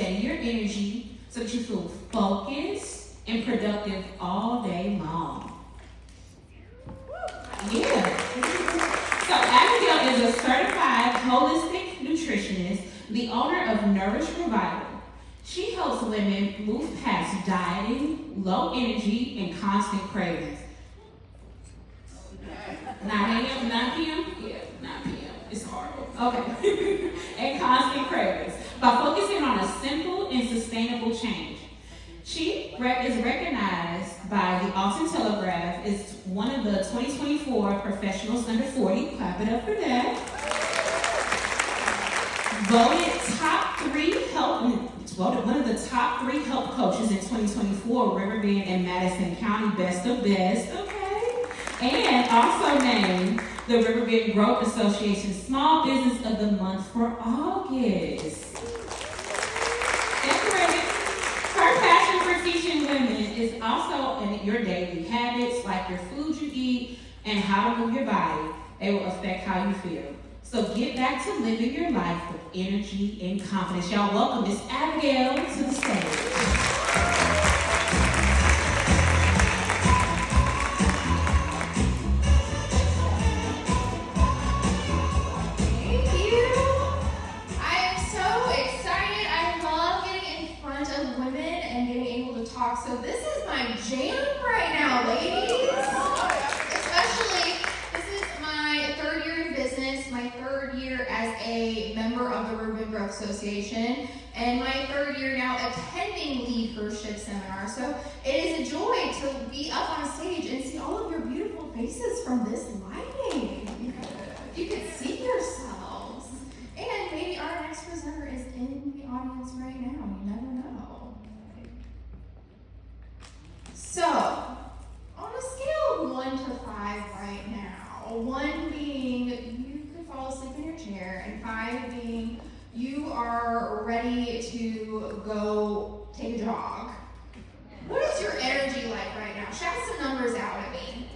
resetting your energy so that you feel focused and productive all day long. Yeah. So Abigail is a certified holistic nutritionist, the owner of Nourished Revival. She helps women move past dieting, low energy, and constant cravings. 9 a.m., 9 p.m.? Yeah, 9 p.m. It's horrible. Okay. And constant cravings by focusing on a simple and sustainable change. She is recognized by the Austin Telegraph as one of the 2024 Professionals Under 40. Clap it up for that. Voted one of the top 3 health coaches in 2024, RiverBend and Madison County Best of Best. Okay. And also named the RiverBend Growth Association Small Business of the Month for August. And her passion for teaching women is also in your daily habits, like your food you eat and how to move your body. They will affect how you feel. So get back to living your life with energy and confidence. Y'all welcome Miss Abigail to the stage. Thank you. I am so excited. I love getting in front of women and getting able to talk. So this is my jam right now, ladies. Especially, this is my 3rd year in business, my 3rd year as a member of the RiverBend Growth Association, and my 3rd year now attending LeadHERship seminar. So it is a joy to be up on stage and see all of your beautiful faces from this lighting. You can see yourselves. And maybe our next presenter is in the audience right now. You never know. So, on a scale of 1 to 5 right now, 1 being you could fall asleep in your chair, and 5 being you are ready to go take a jog. What is your energy like right now? Shout some numbers out at me.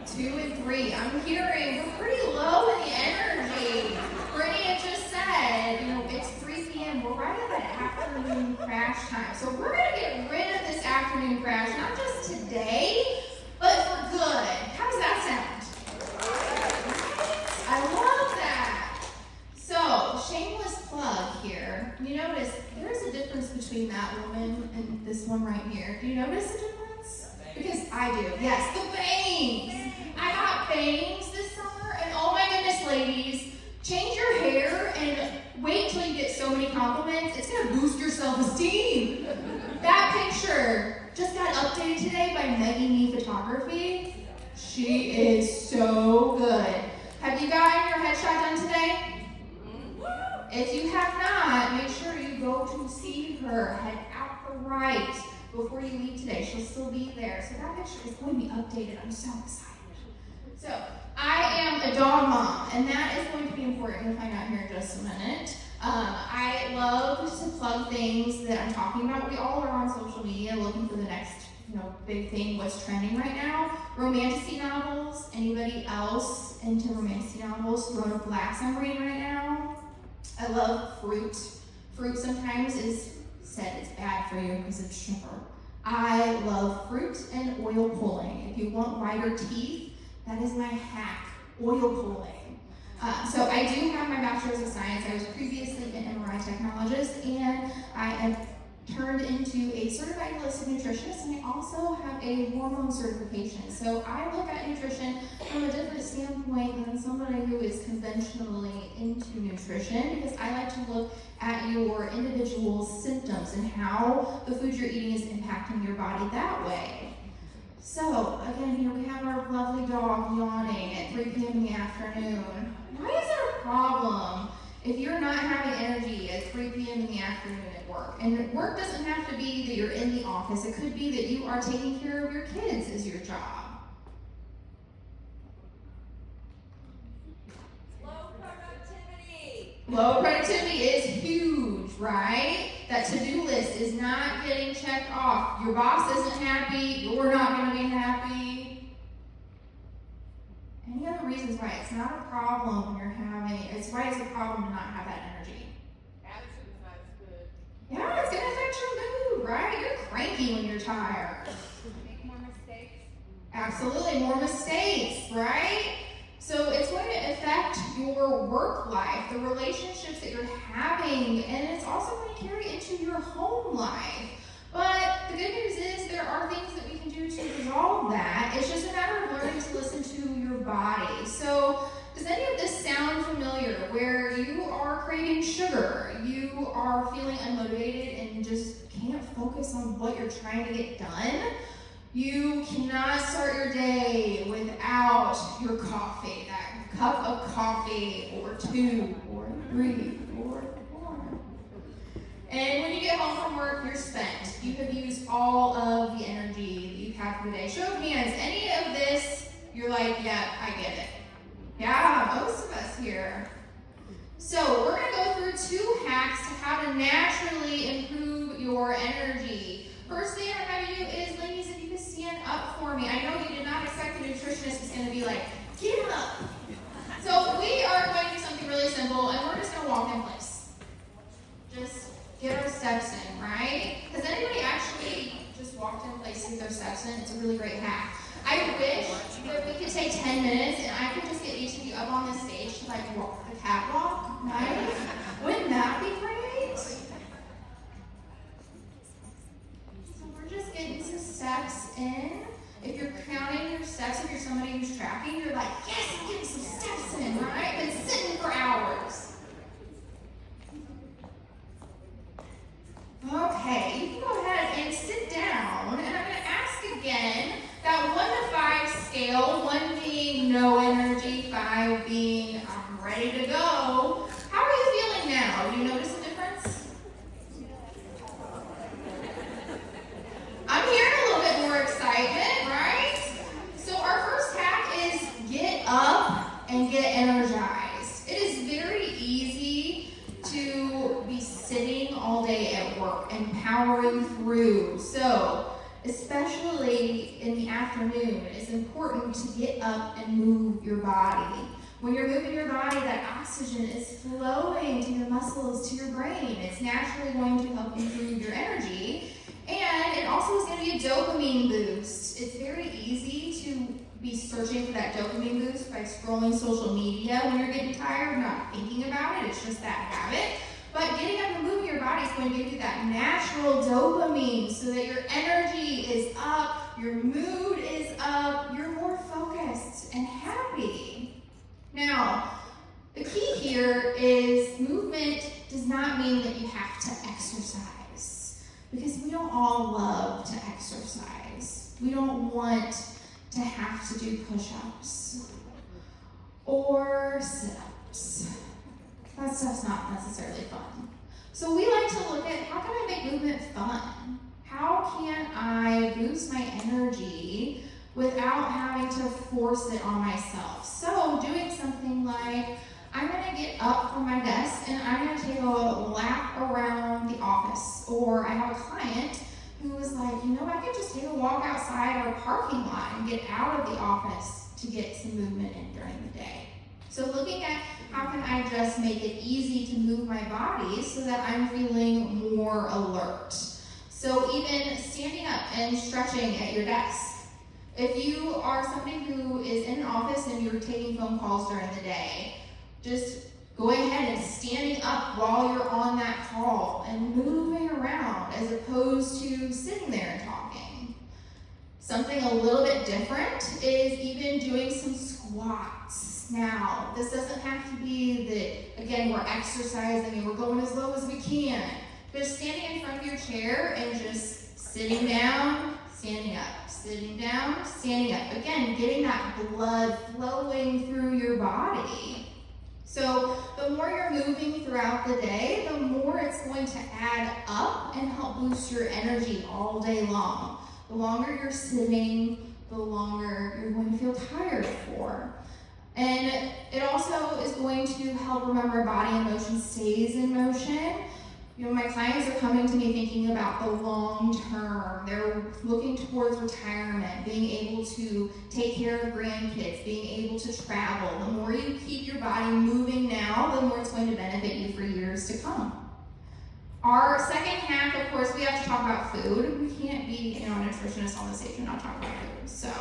2 and 3. I'm hearing we're pretty low in the energy. Brittany had just said, it's 3 p.m. We're right at that afternoon crash time. So we're going to get rid of this afternoon crash, not just today, but for good. How does that sound? I love that. So, shameless plug here. You notice there's a difference between that woman and this one right here. Do you notice a difference? Because I do. Yes, the bangs. I got bangs this summer, and oh my goodness, ladies, change your hair and wait till you get so many compliments. It's going to boost your self-esteem. That picture just got updated today by Maggie Me Photography. She is so good. Have you gotten your headshot done today? If you have not, make sure you go to see her. Head out the right before you leave today. She'll still be there. So that picture is going to be updated. I'm so excited. So, I am a dog mom, and that is going to be important. We'll find out here in just a minute. I love to plug things that I'm talking about. We all are on social media looking for the next, big thing, what's trending right now. Romantic novels. Anybody else into romantic novels? Throne of Blacks I'm reading right now. I love fruit. Fruit sometimes is said it's bad for you because it's sugar. I love fruit and oil pulling. If you want whiter teeth, that is my hack, oil pulling. So I do have my bachelor's of science. I was previously an MRI technologist, and I have turned into a certified holistic nutritionist, and I also have a hormone certification. So I look at nutrition from a different standpoint than somebody who is conventionally into nutrition, because I like to look at your individual symptoms and how the food you're eating is impacting your body that way. So, again, here we have our lovely dog yawning at 3 p.m. in the afternoon. Why is there a problem if you're not having energy at 3 p.m. in the afternoon at work? And work doesn't have to be that you're in the office. It could be that you are taking care of your kids as your job. Low productivity is huge, right? That to-do list is not getting checked off. Your boss isn't happy. You're not going to be happy. Any other the reasons why it's not a problem when you're having, it's why it's a problem to not have that energy. Attitude is not as good. Yeah, it's gonna affect your mood, right? You're cranky when you're tired. Make more mistakes. Absolutely, more mistakes, right? So it's going to affect your work life, the relationships that you're having, and it's also going to carry into your home life. But the good news is there are things that we can do to resolve that. It's just a matter of learning to listen to your body. So does any of this sound familiar, where you are craving sugar, you are feeling unmotivated and just can't focus on what you're trying to get done? You cannot start your day without your coffee, that cup of coffee, or 2, or 3, or 4. And when you get home from work, you're spent. You have used all of the energy that you've had for the day. Show of hands, any of this, you're like, yeah, I get it. Yeah, most of us here. So we're going to go through 2 hacks to how to naturally improve your energy. First thing I'm going to do is, ladies, if you can stand up for me. I know you did not expect the nutritionist is going to be like, get up. So we are going to do something really simple, and we're just going to walk in place. Just get our steps in, right? Has anybody actually just walked in place to get their steps in? It's a really great hack. I wish that we could take 10 minutes and I could just get each of you up on the stage to like walk the catwalk, right? Wouldn't that be great? So we're just getting some steps in. If you're counting your steps, if you're somebody who's tracking, you're like, yes, I'm getting some steps in, right? Been sitting for hours. Okay, you can go ahead and sit down, and I'm going to ask again, that 1 to 5 scale, 1 being no energy, 5 being I'm ready to go. How are you feeling now? Do you notice a difference? I'm hearing a little bit more excitement, right? So our first hack is get up and get energized. It is very easy to be sitting all day at work and powering through. So especially in the afternoon, it's important to get up and move your body. When you're moving your body, that oxygen is flowing to your muscles, to your brain. It's naturally going to help improve your energy. And it also is going to be a dopamine boost. It's very easy to be searching for that dopamine boost by scrolling social media when you're getting tired, not thinking about it. It's just that habit. But getting up and moving your body is going to give you that natural dopamine so that your energy is up, your mood is up, you're more focused and happy. Now, the key here is movement does not mean that you have to exercise, because we don't all love to exercise. We don't want to have to do push-ups or sit-ups. That stuff's not necessarily fun. So we like to look at, how can I make movement fun? How can I boost my energy without having to force it on myself? So doing something like, I'm going to get up from my desk and I'm going to take a lap around the office. Or I have a client who was like, I could just take a walk outside our parking lot and get out of the office to get some movement in during the day. So looking at how can I just make it easy to move my body so that I'm feeling more alert. So even standing up and stretching at your desk. If you are somebody who is in an office and you're taking phone calls during the day, just going ahead and standing up while you're on that call and moving around as opposed to sitting there and talking. Something a little bit different is even doing some squats. Now, this doesn't have to be that, again, we're exercising and we're going as low as we can. Just standing in front of your chair and just sitting down, standing up, sitting down, standing up. Again, getting that blood flowing through your body. So the more you're moving throughout the day, the more it's going to add up and help boost your energy all day long. The longer you're sitting, the longer you're going to feel tired for. And it also is going to help remember body and motion stays in motion. My clients are coming to me thinking about the long term. They're looking towards retirement, being able to take care of grandkids, being able to travel. The more you keep your body moving now, the more it's going to benefit you for years to come. Our second half, of course, we have to talk about food. We can't be, a nutritionist on the stage and not talk about food. So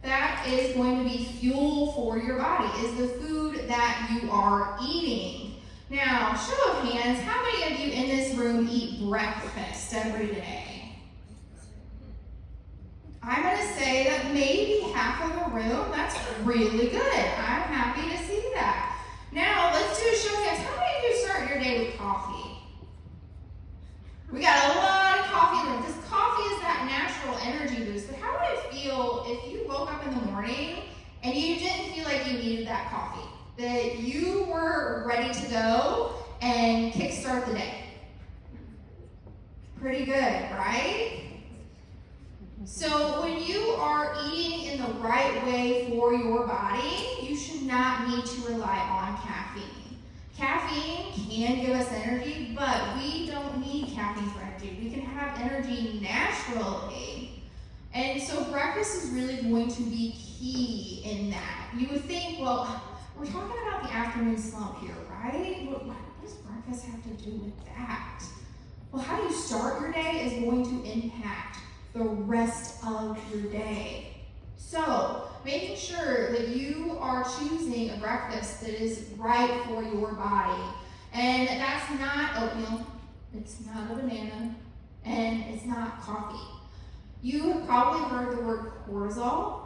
that is going to be fuel for your body, is the food that you are eating. Now, show of hands, how many of you in this room eat breakfast every day? I'm going to say that maybe half of the room. That's really good. I'm happy to see that. Now, let's do a show of hands. How many of you start your day with coffee? We got a lot of coffee in the room, because coffee is that natural energy boost. But how would it feel if you woke up in the morning and you didn't feel like you needed that coffee? That you were ready to go and kickstart the day? Pretty good, right? So when you are eating in the right way for your body, you should not need to rely on caffeine. Caffeine can give us energy, but we don't need caffeine for energy. We can have energy naturally. And so breakfast is really going to be key in that. You would think, well, we're talking about the afternoon slump here, right? What does breakfast have to do with that? Well, how you start your day is going to impact the rest of your day. So, making sure that you are choosing a breakfast that is right for your body. And that's not oatmeal, it's not a banana, and it's not coffee. You have probably heard the word cortisol.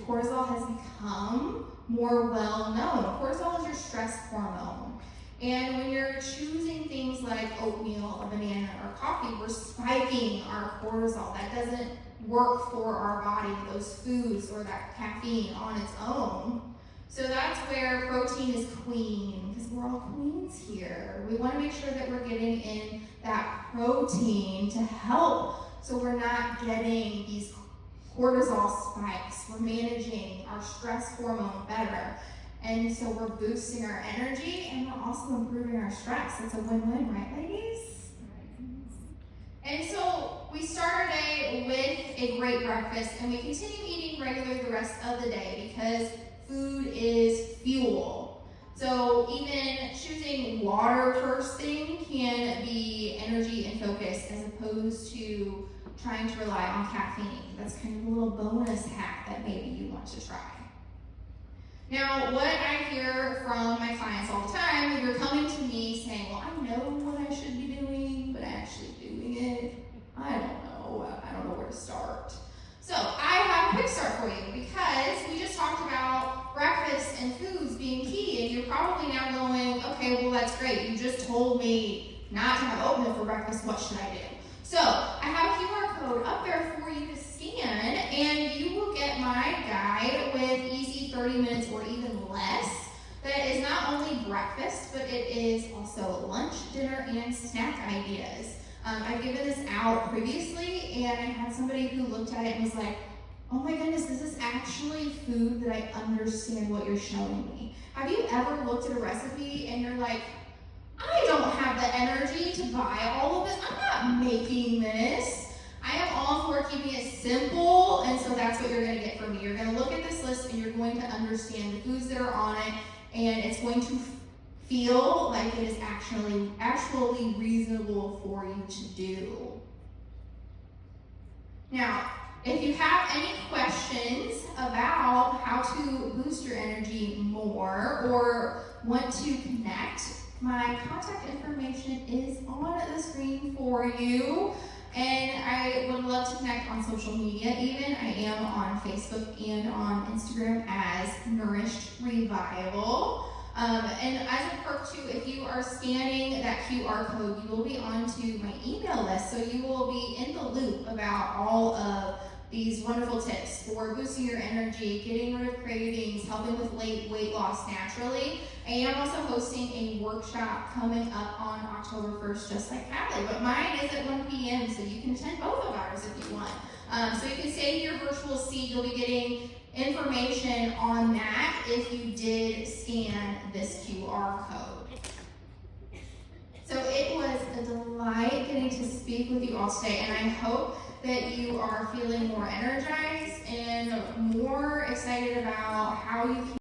Cortisol has become more well known. Cortisol is your stress hormone. And when you're choosing things like oatmeal, a banana, or coffee, we're spiking our cortisol. That doesn't work for our body, those foods or that caffeine on its own. So that's where protein is queen, because we're all queens here. We want to make sure that we're getting in that protein to help so we're not getting these cortisol spikes. We're managing our stress hormone better. And so we're boosting our energy and we're also improving our stress. It's a win-win, right, ladies? And so we start our day with a great breakfast and we continue eating regularly the rest of the day because food is fuel. So even choosing water first thing can be energy and focus as opposed to trying to rely on caffeine. That's kind of a little bonus hack that maybe you want to try. Now, what I hear from my clients all the time, you're coming to me saying, well, I know what I should be doing, but actually doing it, I don't know where to start. So I have a quick start for you because we just talked about breakfast and foods being key, and you're probably now going, okay, well, that's great. You just told me not to have oatmeal for breakfast. What should I do? So I have a QR code up there for you to scan, and you will get my guide with easy 30 minutes or even less. That is not only breakfast, but it is also lunch, dinner, and snack ideas. I've given this out previously, and I had somebody who looked at it and was like, oh my goodness, this is actually food that I understand what you're showing me. Have you ever looked at a recipe and you're like, I don't have the energy to buy all of this. I'm not making this. I am all for keeping it simple, and so that's what you're going to get from me. You're going to look at this list, and you're going to understand the foods that are on it, and it's going to feel like it is actually reasonable for you to do. Now, if you have any questions about how to boost your energy more or want to connect, my contact information is on the screen for you, and I would love to connect on social media even. I am on Facebook and on Instagram as Nourished Revival. And as a perk too, if you are scanning that QR code, you will be onto my email list, so you will be in the loop about all of these wonderful tips for boosting your energy, getting rid of cravings, helping with weight loss naturally. I am also hosting a workshop coming up on October 1st, just like Hadley, but mine is at 1 p.m., so you can attend both of ours if you want. So you can save your virtual seat. You'll be getting information on that if you did scan this QR code. So it was a delight getting to speak with you all today, and I hope that you are feeling more energized and more excited about how you can